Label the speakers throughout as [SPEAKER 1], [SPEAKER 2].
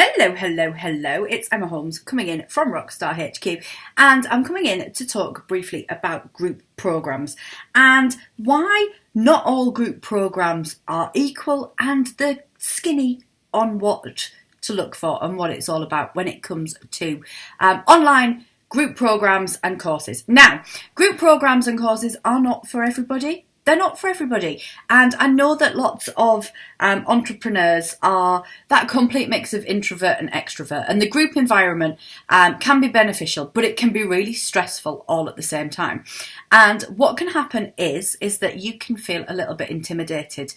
[SPEAKER 1] Hello. It's Emma Holmes coming in from Rockstar HQ, and I'm coming in to talk briefly about group programs and why not all group programs are equal and the skinny on what to look for and what it's all about when it comes to online group programs and courses. Now, group programs and courses are not for everybody. They're not for everybody. And I know that lots of entrepreneurs are that complete mix of introvert and extrovert. And the group environment can be beneficial, but it can be really stressful all at the same time. And what can happen is that you can feel a little bit intimidated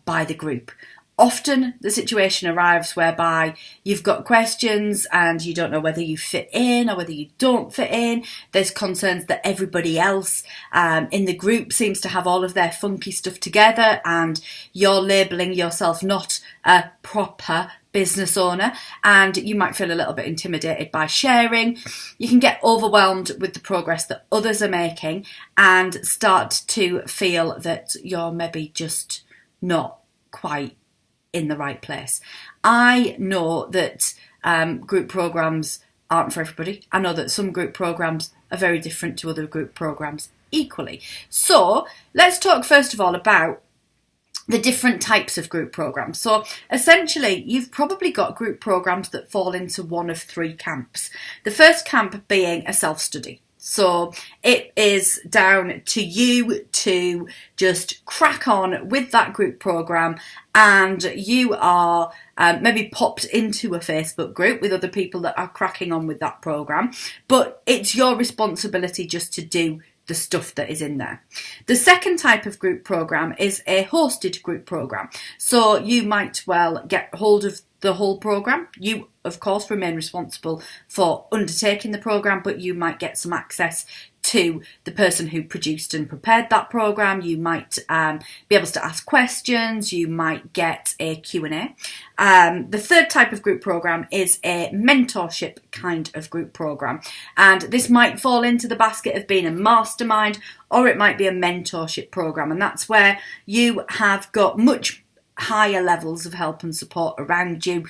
[SPEAKER 1] by the group. Often the situation arrives whereby you've got questions and you don't know whether you fit in or whether you don't fit in. There's concerns that everybody else in the group seems to have all of their funky stuff together and you're labelling yourself not a proper business owner, and you might feel a little bit intimidated by sharing. You can get overwhelmed with the progress that others are making and start to feel that you're maybe just not quite in the right place. I know that group programs aren't for everybody. I know that some group programs are very different to other group programs equally. So let's talk first of all about the different types of group programs. So essentially, you've probably got group programs that fall into one of three camps. The first camp being a self-study. So it is down to you to just crack on with that group program, and you are maybe popped into a Facebook group with other people that are cracking on with that program, but it's your responsibility just to do the stuff that is in there. The second type of group program is a hosted group program. So you might well get hold of the whole program. You, of course, remain responsible for undertaking the program, but you might get some access to the person who produced and prepared that program. You might be able to ask questions. You might get a Q&A. The third type of group program is a mentorship kind of group program, and this might fall into the basket of being a mastermind, or it might be a mentorship program, and that's where you have got much higher levels of help and support around you.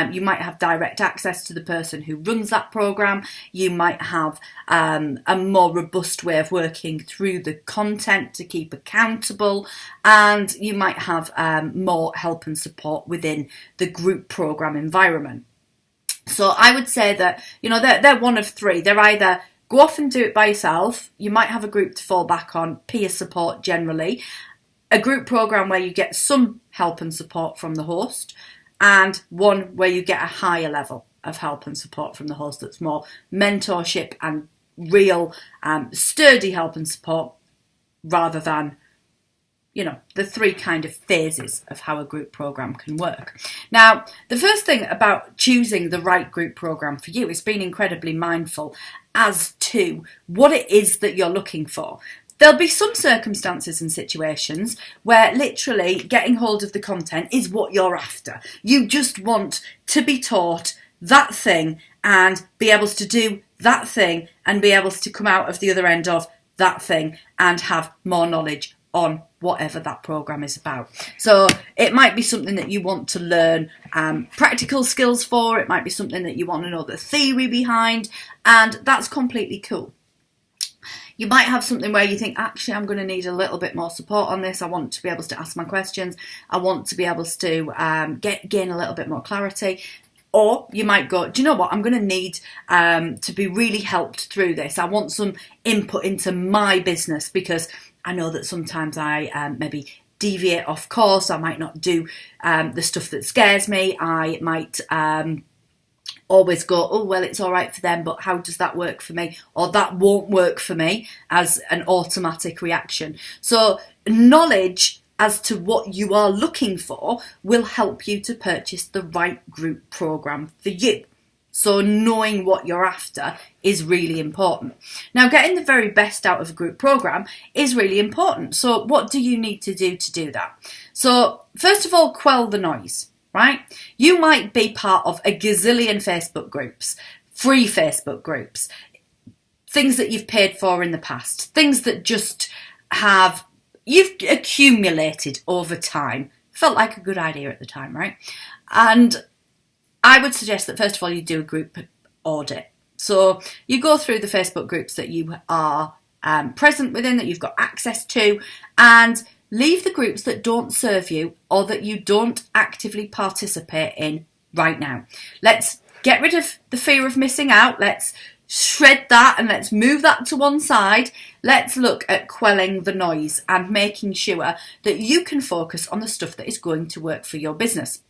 [SPEAKER 1] You might have direct access to the person who runs that program. You might have a more robust way of working through the content to keep accountable, and you might have more help and support within the group program environment. So I would say that, they're one of three. They're either go off and do it by yourself. You might have a group to fall back on, peer support generally, a group program where you get some help and support from the host, and one where you get a higher level of help and support from the host that's more mentorship and real sturdy help and support, rather than the three kind of phases of how a group program can work. Now, the first thing about choosing the right group program for you is being incredibly mindful as to what it is that you're looking for. There'll be some circumstances and situations where literally getting hold of the content is what you're after. You just want to be taught that thing and be able to do that thing and be able to come out of the other end of that thing and have more knowledge on whatever that program is about. So it might be something that you want to learn practical skills for. It might be something that you want to know the theory behind, and that's completely cool. You might have something where you think, actually, I'm going to need a little bit more support on this. I want to be able to ask my questions. I want to be able to gain a little bit more clarity. Or you might go, do you know what? I'm going to need to be really helped through this. I want some input into my business, because I know that sometimes I maybe deviate off course. I might not do the stuff that scares me. I might always go, oh, well, it's all right for them, but how does that work for me? Or that won't work for me, as an automatic reaction. So knowledge as to what you are looking for will help you to purchase the right group program for you. So knowing what you're after is really important. Now, getting the very best out of a group program is really important. So what do you need to do that? So first of all, quell the noise. Right? You might be part of a gazillion Facebook groups, free Facebook groups, things that you've paid for in the past, things that just you've accumulated over time. Felt like a good idea at the time, right? And I would suggest that first of all you do a group audit. So you go through the Facebook groups that you are present within, that you've got access to, and leave the groups that don't serve you or that you don't actively participate in right now. Let's get rid of the fear of missing out. Let's shred that and let's move that to one side. Let's look at quelling the noise and making sure that you can focus on the stuff that is going to work for your business.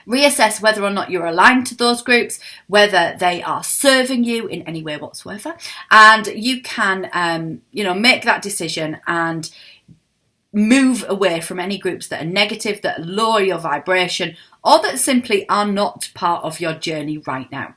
[SPEAKER 1] Reassess whether or not you're aligned to those groups, whether they are serving you in any way whatsoever, and you can make that decision and move away from any groups that are negative, that lower your vibration, or that simply are not part of your journey right now.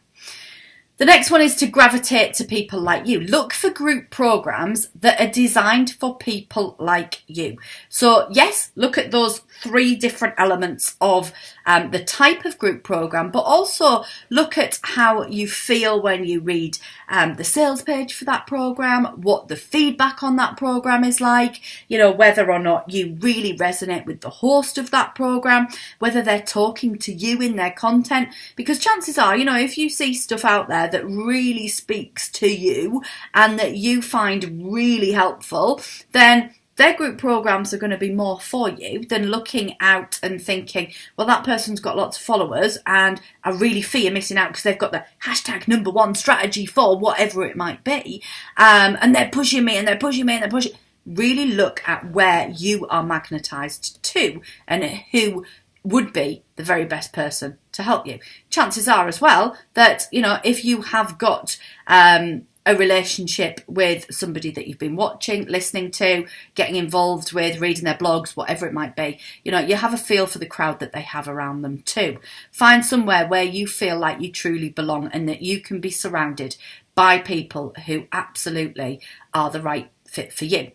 [SPEAKER 1] The next one is to gravitate to people like you. Look for group programs that are designed for people like you. So yes, look at those 3 different elements of the type of group program, but also look at how you feel when you read the sales page for that program, what the feedback on that program is like, whether or not you really resonate with the host of that program, whether they're talking to you in their content, because chances are, if you see stuff out there that really speaks to you and that you find really helpful, then their group programs are going to be more for you than looking out and thinking, well, that person's got lots of followers and I really fear missing out because they've got the hashtag #1 strategy for whatever it might be. And they're pushing me and they're pushing me and they're pushing. Really look at where you are magnetised to and who would be the very best person to help you. Chances are as well that, if you have got a relationship with somebody that you've been watching, listening to, getting involved with, reading their blogs, whatever it might be, you have a feel for the crowd that they have around them too. Find somewhere where you feel like you truly belong and that you can be surrounded by people who absolutely are the right fit for you.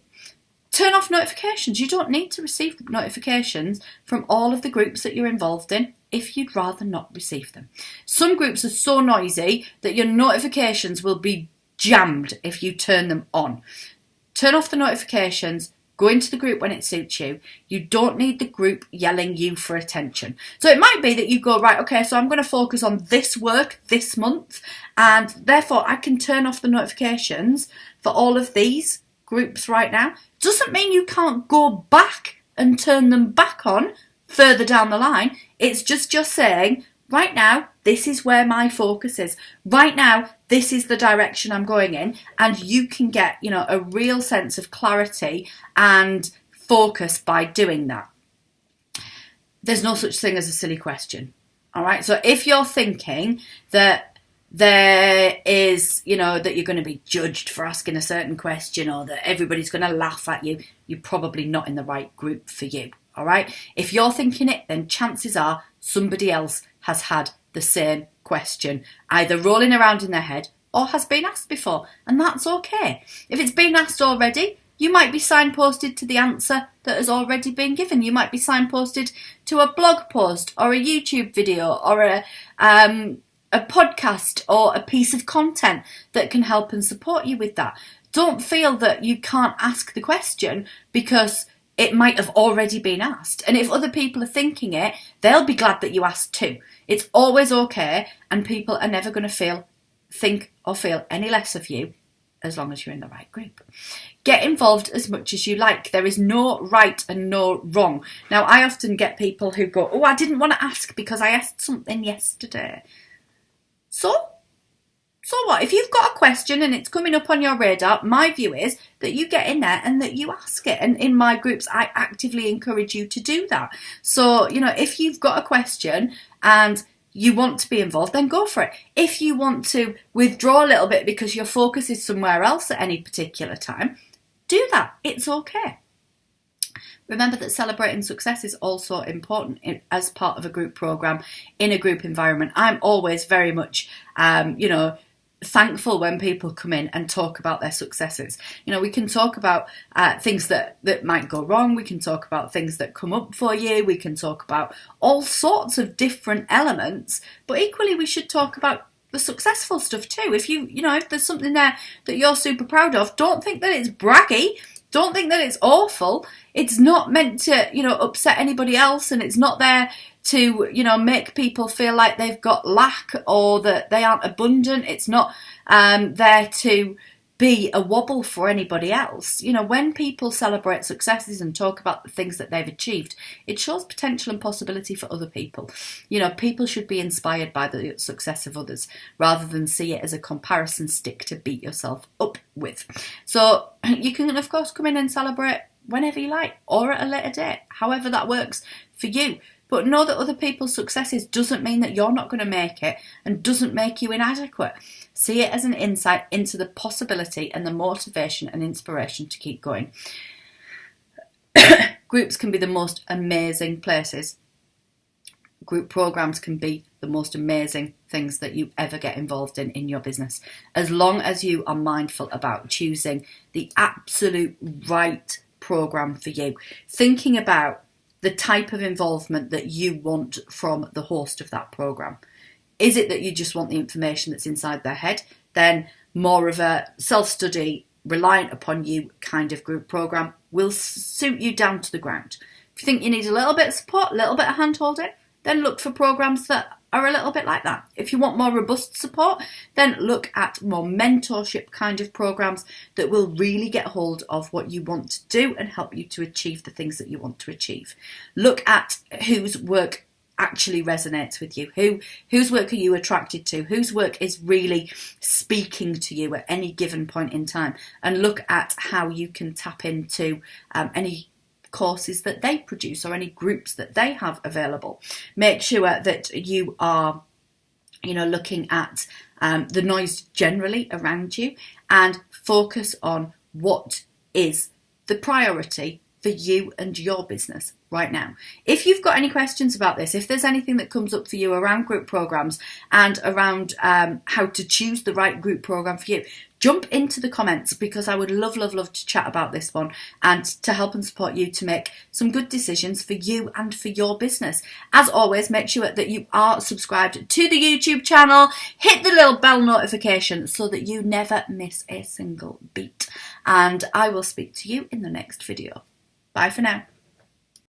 [SPEAKER 1] Turn off notifications. You don't need to receive notifications from all of the groups that you're involved in if you'd rather not receive them. Some groups are so noisy that your notifications will be jammed if you turn them on. Turn off the notifications. Go into the group when it suits you. You don't need the group yelling you for attention. So it might be that you go, right, okay, so I'm going to focus on this work this month, and therefore I can turn off the notifications for all of these groups right now. Doesn't mean you can't go back and turn them back on further down the line. It's just you're saying, right now, this is where my focus is. Right now, this is the direction I'm going in. And you can get, a real sense of clarity and focus by doing that. There's no such thing as a silly question. All right. So if you're thinking that there is, that you're going to be judged for asking a certain question or that everybody's going to laugh at you, you're probably not in the right group for you. All right. If you're thinking it, then chances are somebody else has had the same question, either rolling around in their head or has been asked before. And that's okay. If it's been asked already, you might be signposted to the answer that has already been given. You might be signposted to a blog post or a YouTube video or a podcast or a piece of content that can help and support you with that. Don't feel that you can't ask the question because it might have already been asked. And if other people are thinking it, they'll be glad that you asked too. It's always okay, and people are never going to think or feel any less of you as long as you're in the right group. Get involved as much as you like. There is no right and no wrong. Now, I often get people who go, oh, I didn't want to ask because I asked something yesterday. So what? If you've got a question and it's coming up on your radar, my view is that you get in there and that you ask it. And in my groups, I actively encourage you to do that. So, if you've got a question and you want to be involved, then go for it. If you want to withdraw a little bit because your focus is somewhere else at any particular time, do that. It's okay. Remember that celebrating success is also important as part of a group program, in a group environment. I'm always very much, thankful when people come in and talk about their successes. We can talk about things that might go wrong. We can talk about things that come up for you. We can talk about all sorts of different elements, but equally we should talk about the successful stuff too. If there's something there that you're super proud of, don't think that it's braggy. Don't think that it's awful. It's not meant to, upset anybody else, and it's not there to, you know, make people feel like they've got lack or that they aren't abundant. It's not there to be a wobble for anybody else. You know, when people celebrate successes and talk about the things that they've achieved, it shows potential and possibility for other people. You know, people should be inspired by the success of others rather than see it as a comparison stick to beat yourself up with. So you can, of course, come in and celebrate whenever you like or at a later date, however that works for you. But know that other people's successes doesn't mean that you're not going to make it and doesn't make you inadequate. See it as an insight into the possibility and the motivation and inspiration to keep going. Groups can be the most amazing places. Group programs can be the most amazing things that you ever get involved in your business, as long as you are mindful about choosing the absolute right program for you. Thinking about the type of involvement that you want from the host of that program. Is it that you just want the information that's inside their head? Then more of a self-study, reliant upon you kind of group program will suit you down to the ground. If you think you need a little bit of support, a little bit of hand-holding, then look for programs that are a little bit like that. If you want more robust support, then look at more mentorship kind of programs that will really get hold of what you want to do and help you to achieve the things that you want to achieve. Look at whose work actually resonates with you. Whose work are you attracted to? Whose work is really speaking to you at any given point in time? And look at how you can tap into any courses that they produce or any groups that they have available. Make sure that you are, you know, looking at the noise generally around you and focus on what is the priority for you and your business right now. If you've got any questions about this, if there's anything that comes up for you around group programs and around how to choose the right group program for you, jump into the comments, because I would love to chat about this one and to help and support you to make some good decisions for you and for your business. As always, make sure that you are subscribed to the YouTube channel. Hit the little bell notification so that you never miss a single beat. And I will speak to you in the next video. Bye for now.